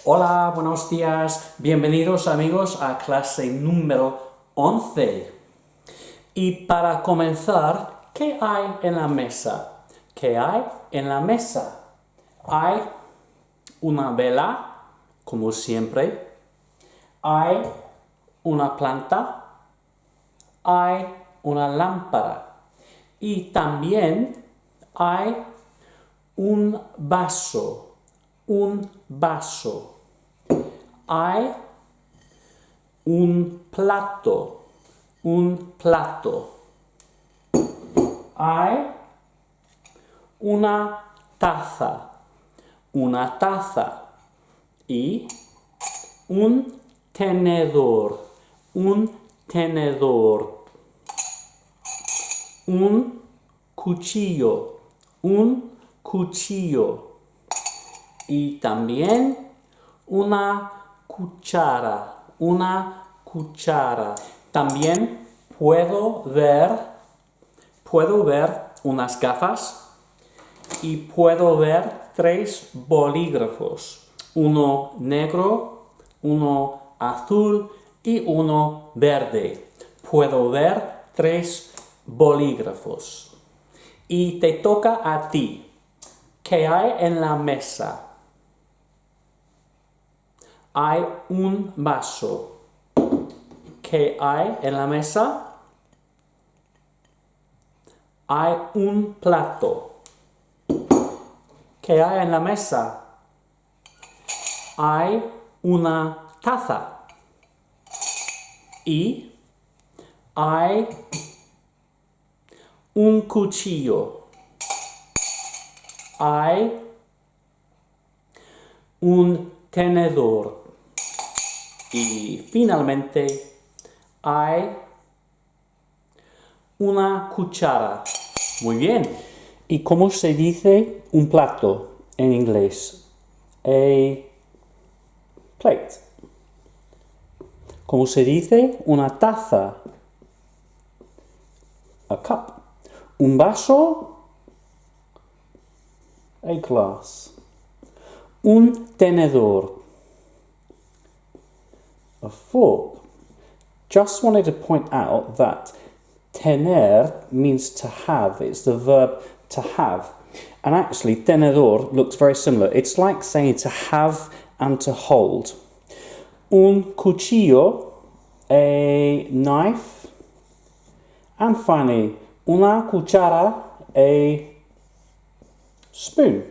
Hola, buenos días, bienvenidos amigos a clase número 11. Y para comenzar, ¿qué hay en la mesa? ¿Qué hay en la mesa? Hay una vela, como siempre. Hay una planta. Hay una lámpara. Y también hay un vaso. Un vaso. Hay un plato. Un plato. Hay una taza. Una taza. Y un tenedor. Un tenedor. Un cuchillo. Un cuchillo. Y también una cuchara. Una cuchara. También puedo ver unas gafas y puedo ver 3 bolígrafos. Uno negro, uno azul y uno verde. Puedo ver 3 bolígrafos. Y te toca a ti. ¿Qué hay en la mesa? Hay un vaso. ¿Qué hay en la mesa? Hay un plato. ¿Qué hay en la mesa? Hay una taza. Y hay un cuchillo. Hay un tenedor. Y finalmente hay una cuchara. Muy bien. ¿Y cómo se dice un plato en inglés? A plate. ¿Cómo se dice una taza? A cup. Un vaso? A glass. Un tenedor. A fork. Just wanted to point out that tener means to have. It's the verb to have. And actually, tenedor looks very similar. It's like saying to have and to hold. Un cuchillo, a knife. And finally, una cuchara, a spoon.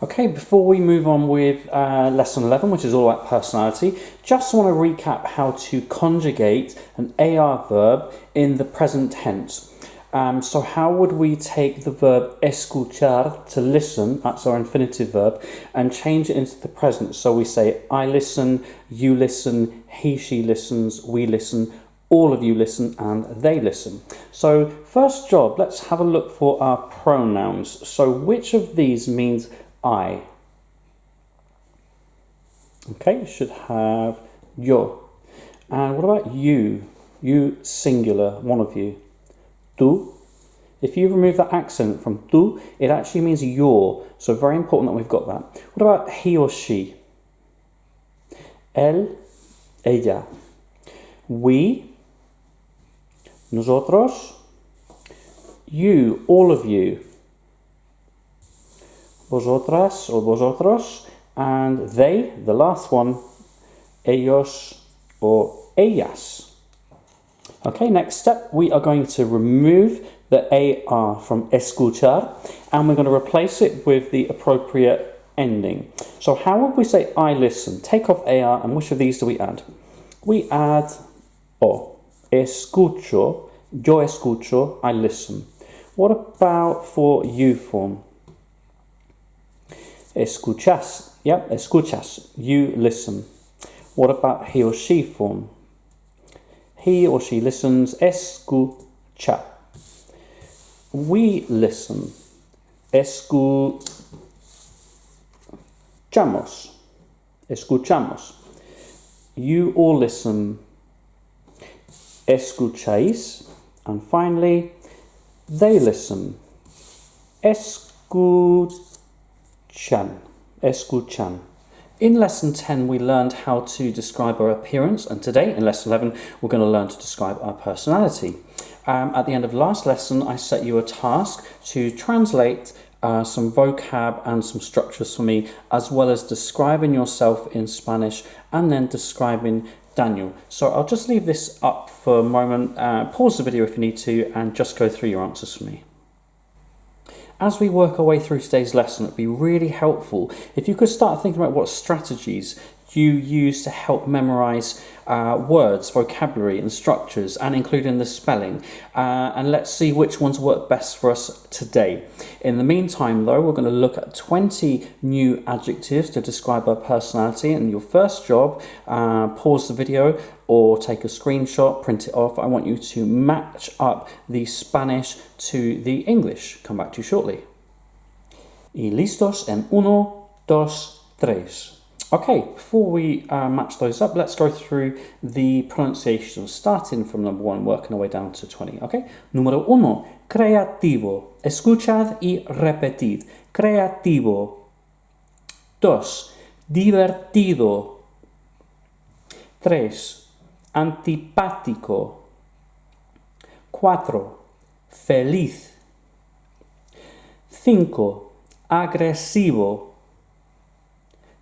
Okay, before we move on with lesson 11, which is all about personality, just want to recap how to conjugate an AR verb in the present tense. So how would we take the verb escuchar, to listen, that's our infinitive verb, and change it into the present? So we say, I listen, you listen, he, she listens, we listen, all of you listen, and they listen. So first job, let's have a look for our pronouns. So which of these means I? Okay, you should have yo. And what about you? You singular, one of you. Tu. If you remove that accent from tu, it actually means your. So very important that we've got that. What about he or she? Él, ella. We, nosotros. You, all of you. Vosotras or vosotros. And they, the last one, ellos or ellas. Okay, next step, we are going to remove the AR from escuchar and we're going to replace it with the appropriate ending. So how would we say I listen? Take off AR and which of these do we add? We add O. Escucho, yo escucho, I listen. What about for you form? Escuchas, yep, escuchas, you listen. What about he or she form? He or she listens, escucha. We listen, escuchamos, escuchamos. You all listen, escucháis. And finally, they listen, escuchan, escuchan. In lesson 10, we learned how to describe our appearance, and today, in lesson 11, we're going to learn to describe our personality. At the end of last lesson, I set you a task to translate some vocab and some structures for me, as well as describing yourself in Spanish and then describing Daniel. So I'll just leave this up for a moment, pause the video if you need to, and just go through your answers for me. As we work our way through today's lesson, it would be really helpful if you could start thinking about what strategies you use to help memorize words, vocabulary and structures, and including the spelling. And let's see which ones work best for us today. In the meantime, though, we're going to look at 20 new adjectives to describe our personality. And your first job, pause the video or take a screenshot, print it off. I want you to match up the Spanish to the English. Come back to you shortly. Y listos en 1, 2, 3. Okay, before we match those up, let's go through the pronunciation, starting from number 1, working our way down to 20. Okay, número 1, creativo. Escuchad y repetid. Creativo. 2, divertido. 3, antipático. 4, feliz. 5, agresivo.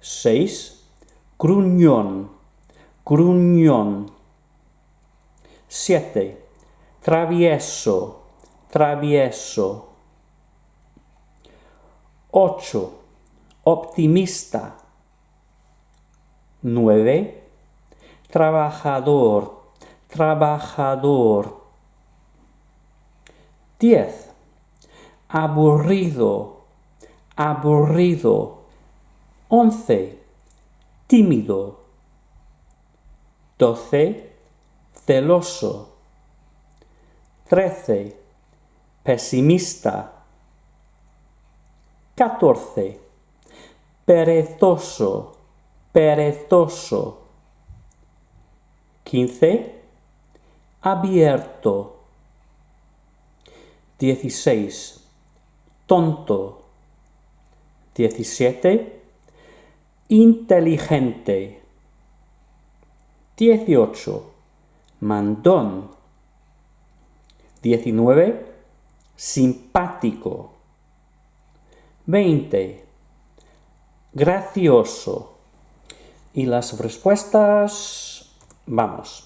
6, gruñón, gruñón. 7, travieso, travieso. 8, optimista. 9, trabajador, trabajador. 10, aburrido, aburrido. 11, tímido. 12, celoso. 13, pesimista. 14, perezoso, perezoso. 15, abierto. 16, tonto. 17, inteligente. 18, mandón. 19, simpático. 20, gracioso. Y las respuestas, vamos.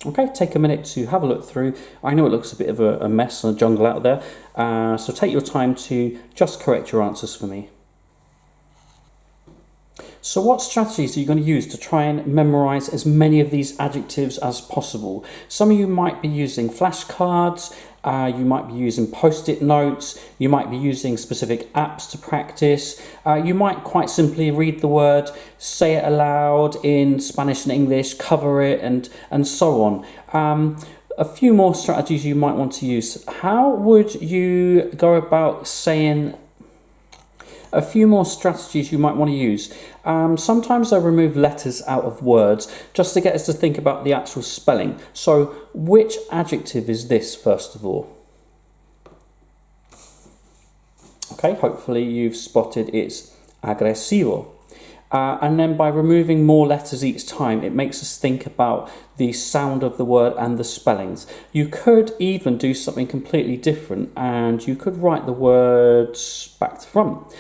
Okay, take a minute to have a look through. I know it looks a bit of a mess and a jungle out there, so take your time to just correct your answers for me. So what strategies are you going to use to try and memorize as many of these adjectives as possible? Some of you might be using flashcards, you might be using post-it notes, you might be using specific apps to practice, you might quite simply read the word, say it aloud in Spanish and English, cover it, and so on. A few more strategies you might want to use. How would you go about saying a few more strategies you might want to use? Sometimes I remove letters out of words just to get us to think about the actual spelling. So which adjective is this, first of all? Okay, hopefully you've spotted it's agresivo. And then by removing more letters each time, it makes us think about the sound of the word and the spellings. You could even do something completely different and you could write the words back to front.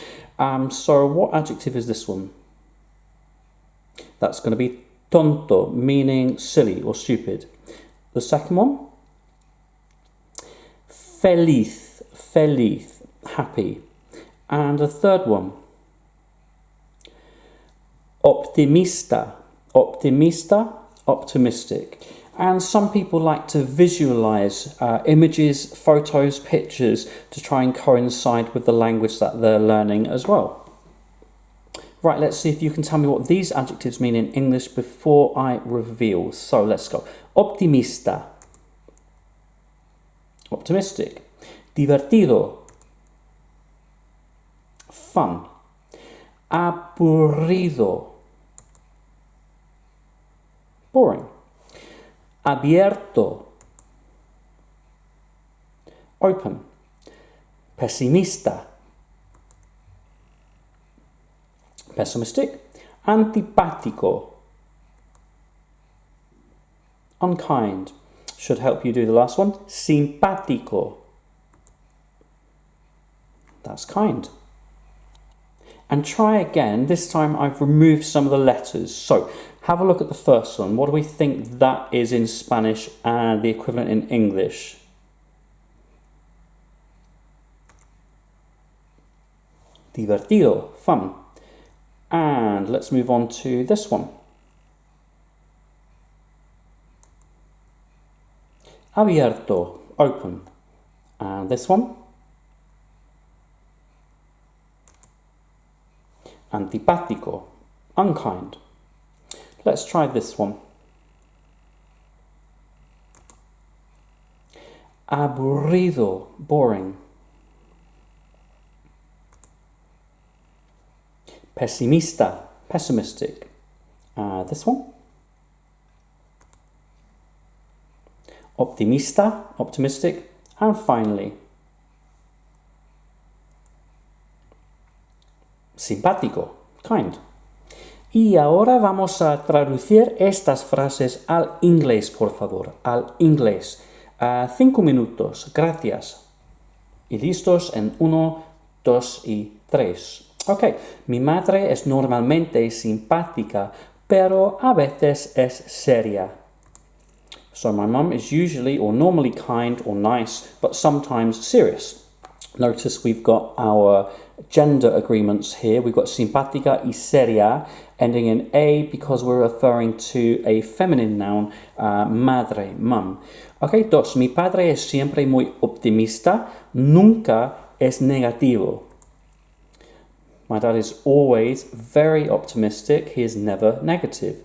So what adjective is this one? That's going to be tonto, meaning silly or stupid. The second one? Feliz, feliz, happy. And the third one? Optimista, optimista, optimistic. And some people like to visualize images, photos, pictures to try and coincide with the language that they're learning as well. Right, let's see if you can tell me what these adjectives mean in English before I reveal. So let's go. Optimista, optimistic. Divertido, fun. Aburrido, boring. Abierto, open. Pesimista, pessimistic. Antipático. Unkind. Should help you do the last one. Simpático. That's kind. And try again. This time I've removed some of the letters. So have a look at the first one. What do we think that is in Spanish and the equivalent in English? Divertido, fun. And let's move on to this one. Abierto, open. And this one. Antipático, unkind. Let's try this one. Aburrido, boring. Pesimista, pessimistic. This one. Optimista, optimistic. And finally, simpático, kind. Y ahora vamos a traducir estas frases al inglés, por favor, al inglés. 5 minutos, gracias. Y listos en 1, 2 y 3. Ok, mi madre es normalmente simpática, pero a veces es seria. So my mum is usually or normally kind or nice, but sometimes serious. Notice we've got our gender agreements here. We've got simpática y seria ending in A because we're referring to a feminine noun, madre, mum. Okay, dos. Mi padre es siempre muy optimista, nunca es negativo. My dad is always very optimistic. He is never negative.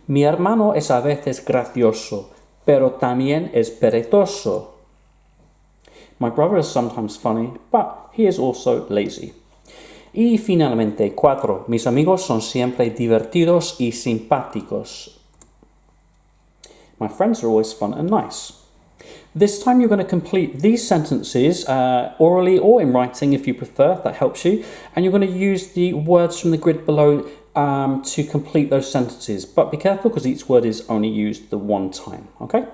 Mi hermano es a veces gracioso, pero también es perezoso. My brother is sometimes funny, but he is also lazy. Y finalmente, 4. Mis amigos son siempre divertidos y simpáticos. My friends are always fun and nice. This time you're going to complete these sentences orally or in writing if you prefer, if that helps you. And you're going to use the words from the grid below to complete those sentences. But be careful because each word is only used the one time, okay?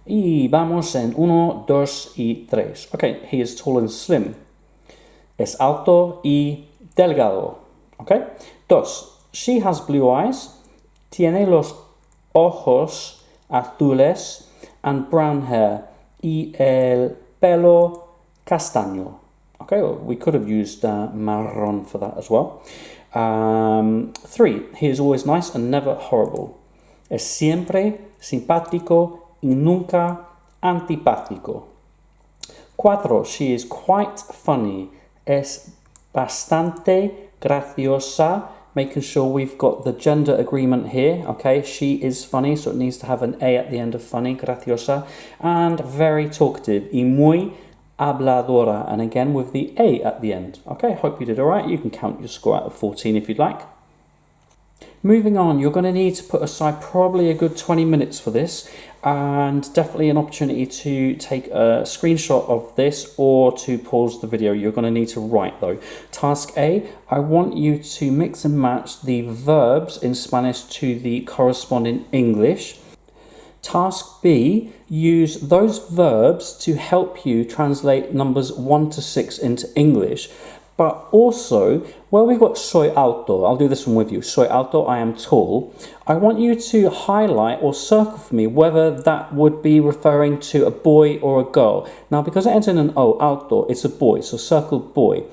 Y vamos en 1, 2 y 3. Okay, he is tall and slim. Es alto y delgado. Okay? 2. She has blue eyes. Tiene los ojos azules and brown hair. Y el pelo castaño. Okay, well, we could have used marrón for that as well. 3. He is always nice and never horrible. Es siempre simpático y nunca antipático. 4. She is quite funny. Es bastante graciosa. Making sure we've got the gender agreement here. Okay, she is funny, so it needs to have an A at the end of funny, graciosa. And very talkative. Y muy habladora. And again with the A at the end. Okay, hope you did all right. You can count your score out of 14 if you'd like. Moving on, you're going to need to put aside probably a good 20 minutes for this, and definitely an opportunity to take a screenshot of this or to pause the video. You're going to need to write though. Task A, I want you to mix and match the verbs in Spanish to the corresponding English. Task B, use those verbs to help you translate numbers 1 to 6 into English. But also, where we've got soy alto, I'll do this one with you. Soy alto, I am tall. I want you to highlight or circle for me whether that would be referring to a boy or a girl. Now, because it ends in an O, alto, it's a boy, so circle boy.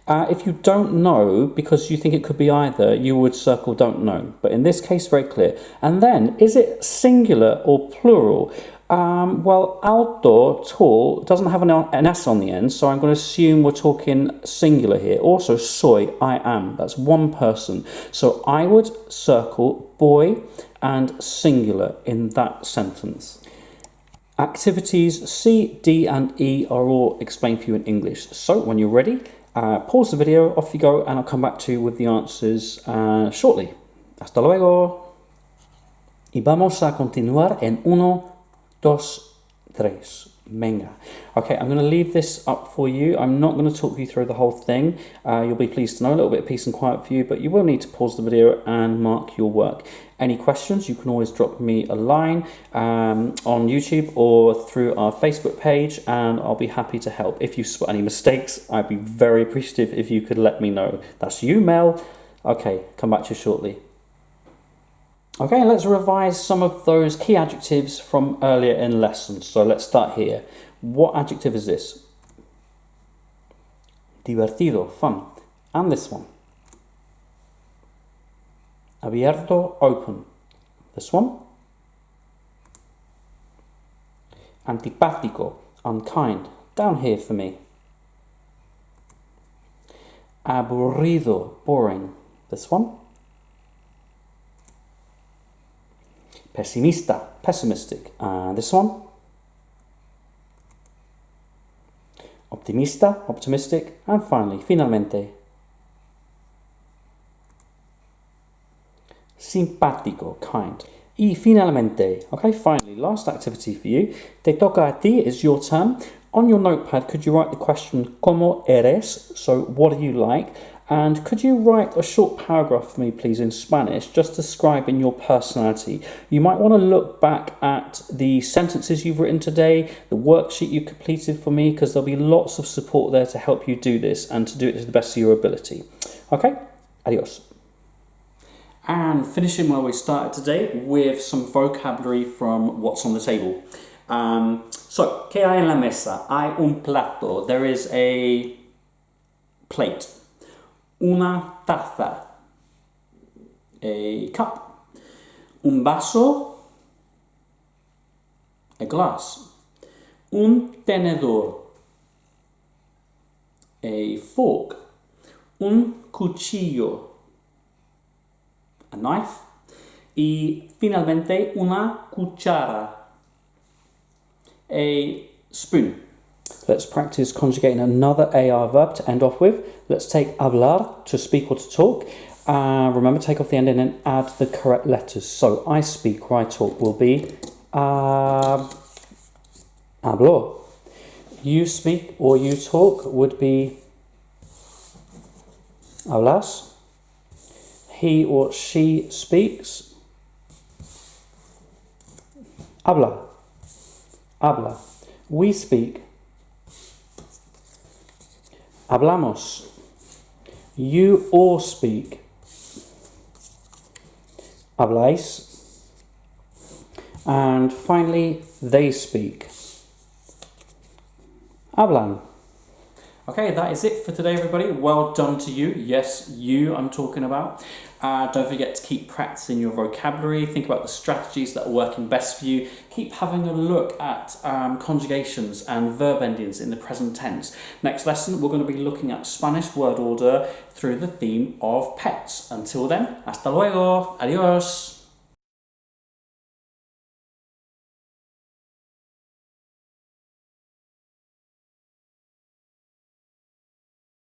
If you don't know, because you think it could be either, you would circle don't know. But in this case, very clear. And then, is it singular or plural? Well, alto, tall, doesn't have an S on the end, so I'm going to assume we're talking singular here. Also, soy, I am, that's one person. So I would circle boy and singular in that sentence. Activities C, D and E are all explained for you in English. So when you're ready, pause the video, off you go, and I'll come back to you with the answers shortly. Hasta luego. Y vamos a continuar en 1, 2, 3. Venga. Okay, I'm going to leave this up for you. I'm not going to talk you through the whole thing. You'll be pleased to know a little bit of peace and quiet for you, but you will need to pause the video and mark your work. Any questions, you can always drop me a line on YouTube or through our Facebook page, and I'll be happy to help. If you spot any mistakes, I'd be very appreciative if you could let me know. That's you, Mel. Okay, come back to you shortly. Okay, let's revise some of those key adjectives from earlier in lessons. So let's start here. What adjective is this? Divertido, fun. And this one? Abierto, open. This one? Antipático, unkind. Down here for me. Aburrido, boring. This one? Pesimista, pessimistic. This one? Optimista, optimistic. And finally, finalmente, simpático, kind. Y finalmente, okay, finally, last activity for you. Te toca a ti, is your turn. On your notepad, could you write the question, ¿Cómo eres? So, what are you like? And could you write a short paragraph for me, please, in Spanish, just describing your personality? You might want to look back at the sentences you've written today, the worksheet you completed for me, because there'll be lots of support there to help you do this and to do it to the best of your ability. Okay? Adios. And finishing where we started today with some vocabulary from what's on the table. So, ¿qué hay en la mesa? Hay un plato. There is a plate. Una taza, a cup. Un vaso, a glass. Un tenedor, a fork. Un cuchillo, a knife. Y finalmente una cuchara, a spoon. Let's practice conjugating another AR verb to end off with. Let's take hablar, to speak or to talk. Remember, take off the ending and add the correct letters. So I speak or I talk will be hablo. You speak or you talk would be hablas. He or she speaks. Habla. Habla. We speak. Hablamos. You all speak. Habláis. And finally, they speak. Hablan. Okay, that is it for today, everybody. Well done to you. Yes, you I'm talking about. Don't forget to keep practicing your vocabulary. Think about the strategies that are working best for you. Keep having a look at conjugations and verb endings in the present tense. Next lesson, we're going to be looking at Spanish word order through the theme of pets. Until then, hasta luego. Adios.